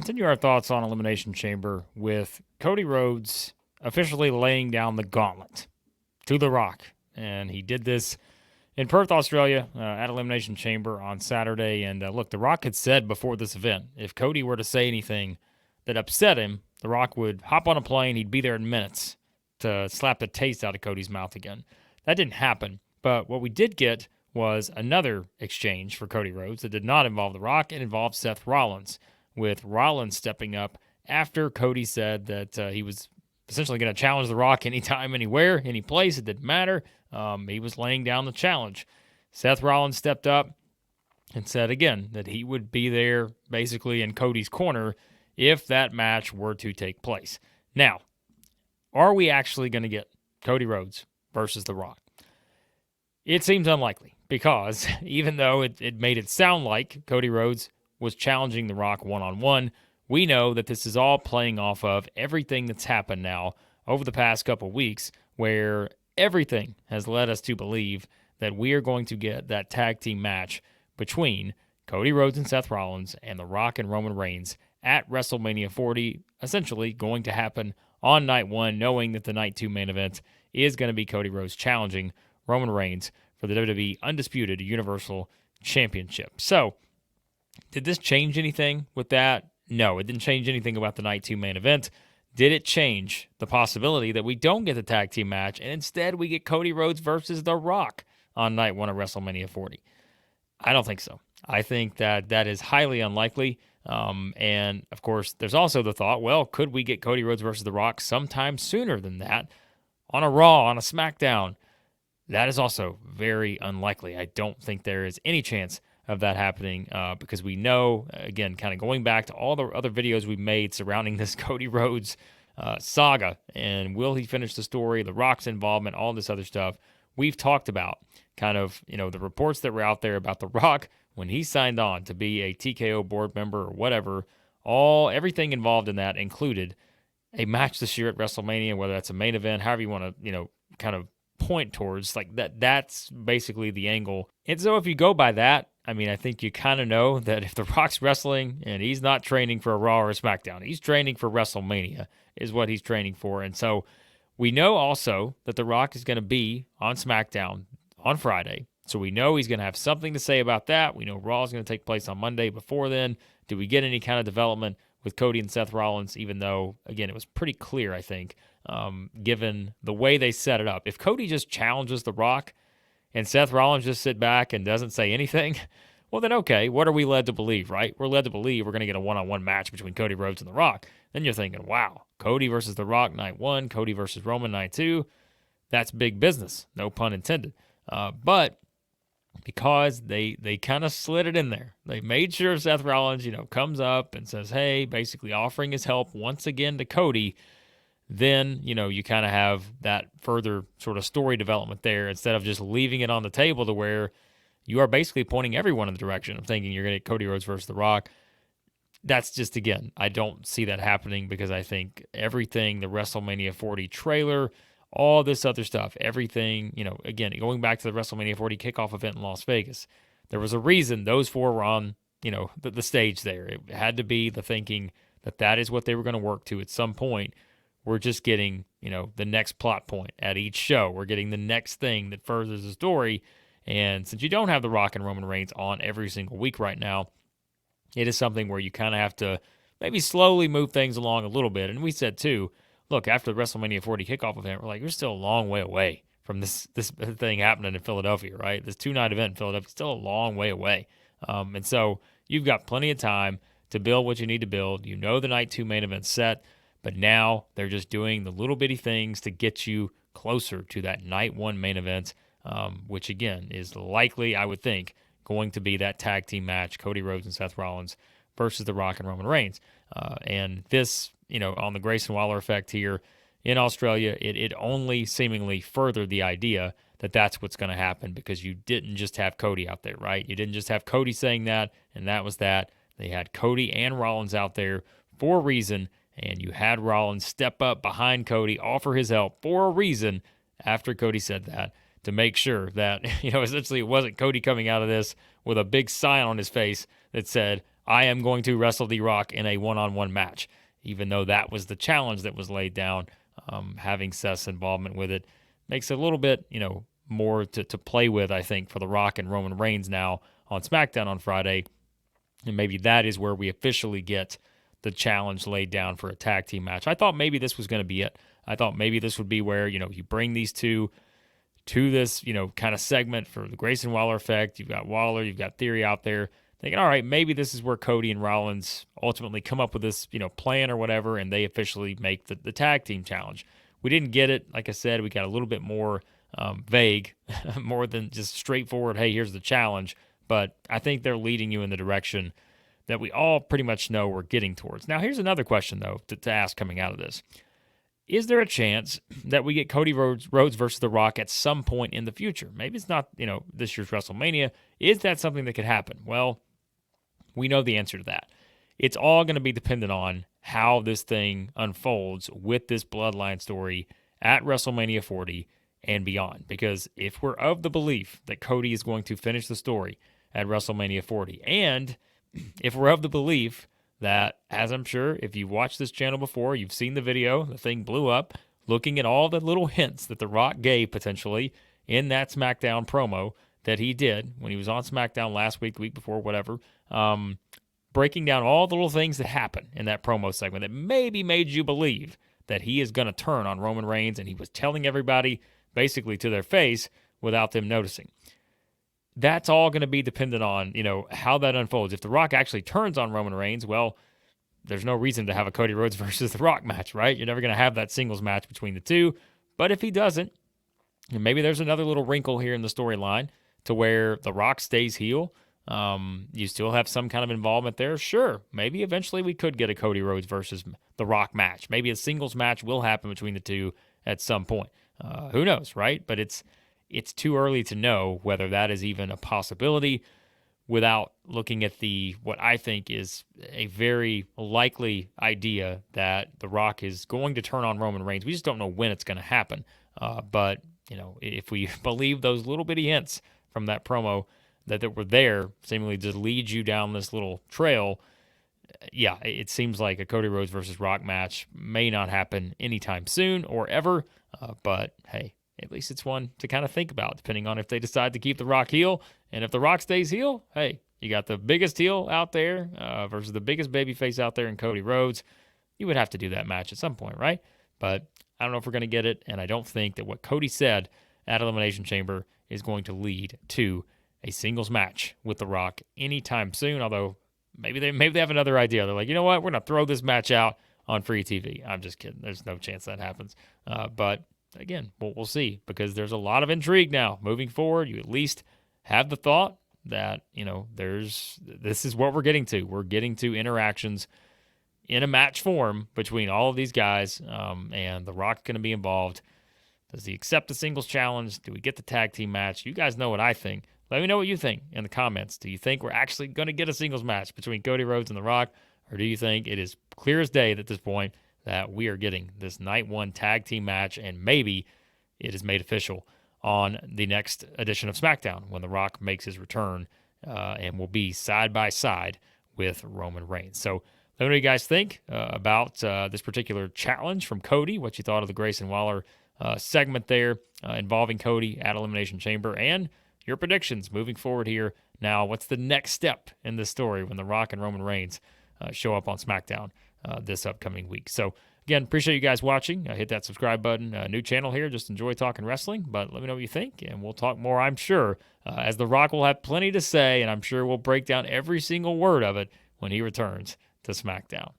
Continue our thoughts on Elimination Chamber with Cody Rhodes officially laying down the gauntlet to The Rock. And he did this in Perth, Australia, at Elimination Chamber on Saturday. And look, The Rock had said before this event, if Cody were to say anything that upset him, The Rock would hop on a plane. He'd be there in minutes to slap the taste out of Cody's mouth again. That didn't happen. But what we did get was another exchange for Cody Rhodes that did not involve The Rock. It involved Seth Rollins, with Rollins stepping up after Cody said that he was essentially going to challenge The Rock anytime, anywhere, any place. It didn't matter. He was laying down the challenge. Seth Rollins stepped up and said again that he would be there basically in Cody's corner if that match were to take place. Now, are we actually going to get Cody Rhodes versus The Rock? It seems unlikely because even though it made it sound like Cody Rhodes was challenging The Rock one-on-one, we know that this is all playing off of everything that's happened now over the past couple weeks, where everything has led us to believe that we are going to get that tag team match between Cody Rhodes and Seth Rollins and The Rock and Roman Reigns at WrestleMania 40, essentially going to happen on night one, knowing that the night two main event is going to be Cody Rhodes challenging Roman Reigns for the WWE Undisputed Universal Championship. So, did this change anything with that? No, it didn't change anything about the night two main event. Did it change the possibility that we don't get the tag team match and instead we get Cody Rhodes versus The Rock on night one of WrestleMania 40? I don't think so. I think that is highly unlikely. And of course, there's also the thought, well, could we get Cody Rhodes versus The Rock sometime sooner than that on a Raw, on a SmackDown? That is also very unlikely. I don't think there is any chance of that happening because we know, again, kind of going back to all the other videos we've made surrounding this Cody Rhodes saga, and will he finish the story, The Rock's involvement, all this other stuff. We've talked about kind of, the reports that were out there about The Rock when he signed on to be a TKO board member or whatever. Everything involved in that included a match this year at WrestleMania, whether that's a main event, however you want to, kind of point towards, like that's basically the angle. And so if you go by that, I think you kind of know that if The Rock's wrestling and he's not training for a Raw or a SmackDown, he's training for WrestleMania is what he's training for. And so we know also that The Rock is going to be on SmackDown on Friday. So we know he's going to have something to say about that. We know Raw is going to take place on Monday before then. Do we get any kind of development with Cody and Seth Rollins, even though, again, it was pretty clear, I think, given the way they set it up. If Cody just challenges The Rock and Seth Rollins just sit back and doesn't say anything, well then okay, what are we led to believe, right? We're led to believe we're going to get a one-on-one match between Cody Rhodes and The Rock. Then you're thinking, wow, Cody versus The Rock night one, Cody versus Roman night two, that's big business, no pun intended. But because they kind of slid it in there, they made sure Seth Rollins, comes up and says, hey, basically offering his help once again to Cody, then, you kind of have that further sort of story development there instead of just leaving it on the table to where you are basically pointing everyone in the direction of thinking you're going to get Cody Rhodes versus The Rock. That's just, again, I don't see that happening because I think everything, the WrestleMania 40 trailer, all this other stuff, everything, again, going back to the WrestleMania 40 kickoff event in Las Vegas, there was a reason those four were on, the stage there. It had to be the thinking that is what they were going to work to at some point. We're just getting, the next plot point at each show. We're getting the next thing that furthers the story. And since you don't have The Rock and Roman Reigns on every single week right now, it is something where you kind of have to maybe slowly move things along a little bit. And we said, too, look, after the WrestleMania 40 kickoff event, we're like, you're still a long way away from this thing happening in Philadelphia, right? This two-night event in Philadelphia is still a long way away. And so you've got plenty of time to build what you need to build. The night two main event's set. But now they're just doing the little bitty things to get you closer to that night one main event, which, again, is likely, I would think, going to be that tag team match, Cody Rhodes and Seth Rollins versus The Rock and Roman Reigns. And this, on the Grayson Waller Effect here in Australia, it only seemingly furthered the idea that that's what's going to happen because you didn't just have Cody out there, right? You didn't just have Cody saying that, and that was that. They had Cody and Rollins out there for a reason, and you had Rollins step up behind Cody, offer his help for a reason after Cody said that to make sure that, essentially it wasn't Cody coming out of this with a big sign on his face that said, I am going to wrestle The Rock in a one-on-one match, even though that was the challenge that was laid down. Having Seth's involvement with it makes it a little bit, more to play with, I think, for The Rock and Roman Reigns now on SmackDown on Friday. And maybe that is where we officially get the challenge laid down for a tag team match. I thought maybe this was going to be it. I thought maybe this would be where, you bring these two to this, kind of segment for the Grayson Waller Effect. You've got Waller, you've got Theory out there thinking, all right, maybe this is where Cody and Rollins ultimately come up with this, plan or whatever, and they officially make the tag team challenge. We didn't get it. Like I said, we got a little bit more vague, more than just straightforward, hey, here's the challenge. But I think they're leading you in the direction that we all pretty much know we're getting towards. Now, here's another question, though, to ask coming out of this. Is there a chance that we get Cody Rhodes versus The Rock at some point in the future? Maybe it's not, this year's WrestleMania. Is that something that could happen? Well, we know the answer to that. It's all going to be dependent on how this thing unfolds with this Bloodline story at WrestleMania 40 and beyond. Because if we're of the belief that Cody is going to finish the story at WrestleMania 40, and if we're of the belief that, as I'm sure if you've watched this channel before, you've seen the video, the thing blew up, looking at all the little hints that The Rock gave potentially in that SmackDown promo that he did when he was on SmackDown last week, the week before, whatever, breaking down all the little things that happened in that promo segment that maybe made you believe that he is going to turn on Roman Reigns, and he was telling everybody basically to their face without them noticing. That's all going to be dependent on, how that unfolds. If The Rock actually turns on Roman Reigns, well, there's no reason to have a Cody Rhodes versus The Rock match, right? You're never going to have that singles match between the two. But if he doesn't, maybe there's another little wrinkle here in the storyline to where The Rock stays heel. You still have some kind of involvement there. Sure, maybe eventually we could get a Cody Rhodes versus The Rock match. Maybe a singles match will happen between the two at some point. Who knows, right? But it's too early to know whether that is even a possibility without looking at what I think is a very likely idea that The Rock is going to turn on Roman Reigns. We just don't know when it's going to happen. But, if we believe those little bitty hints from that promo that were there, seemingly just lead you down this little trail, yeah, it seems like a Cody Rhodes versus Rock match may not happen anytime soon or ever. But, hey, at least it's one to kind of think about, depending on if they decide to keep The Rock heel. And if The Rock stays heel, hey, you got the biggest heel out there versus the biggest babyface out there in Cody Rhodes. You would have to do that match at some point, right? But I don't know if we're going to get it, and I don't think that what Cody said at Elimination Chamber is going to lead to a singles match with The Rock anytime soon, although maybe they have another idea. They're like, you know what, we're going to throw this match out on free TV. I'm just kidding. There's no chance that happens. But again, we'll see, because there's a lot of intrigue now moving forward. You at least have the thought that, this is what we're getting to. We're getting to interactions in a match form between all of these guys, and The Rock's going to be involved. Does he accept the singles challenge? Do we get the tag team match? You guys know what I think. Let me know what you think in the comments. Do you think we're actually going to get a singles match between Cody Rhodes and The Rock? Or do you think it is clear as day at this point that we are getting this night one tag team match, and maybe it is made official on the next edition of SmackDown when The Rock makes his return and will be side by side with Roman Reigns? So let me know what you guys think about this particular challenge from Cody, what you thought of the Grayson Waller segment there involving Cody at Elimination Chamber, and your predictions moving forward here. Now, what's the next step in this story when The Rock and Roman Reigns show up on SmackDown this upcoming week? So, again, appreciate you guys watching. Hit that subscribe button. New channel here. Just enjoy talking wrestling, but let me know what you think, and we'll talk more, I'm sure, as The Rock will have plenty to say, and I'm sure we'll break down every single word of it when he returns to SmackDown.